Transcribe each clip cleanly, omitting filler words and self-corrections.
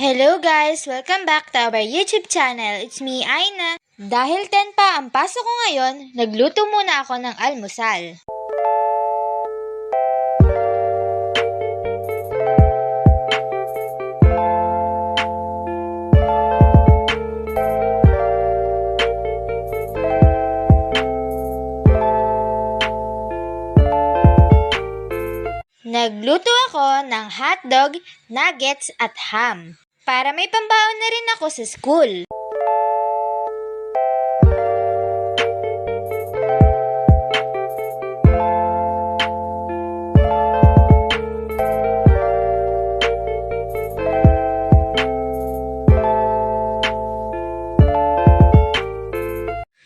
Hello guys! Welcome back to our YouTube channel. It's me, Aina. Dahil 10 pa ang pasok ko ngayon, nagluto muna ako ng almusal. Nagluto ako ng hotdog, nuggets at ham. Para may pambaon na rin ako sa school.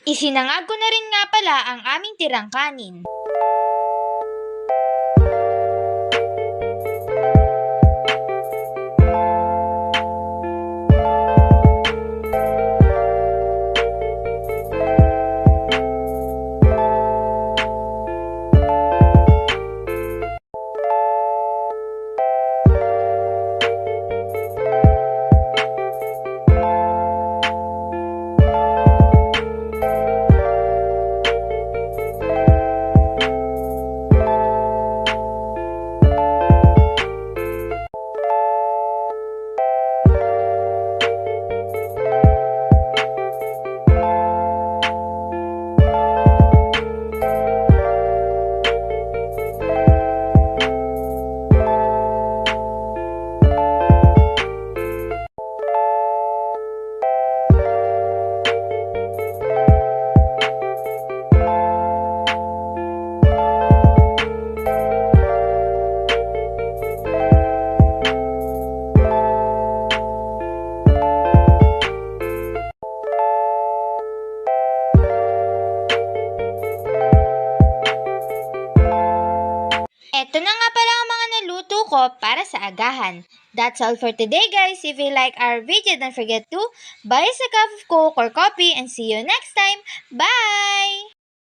Isinangag ko na rin nga pala ang aming tirang kanin. Ito na nga pala ang mga naluto ko para sa agahan. That's all for today guys. If you like our video, don't forget to buy us a cup of Coke or coffee and see you next time. Bye!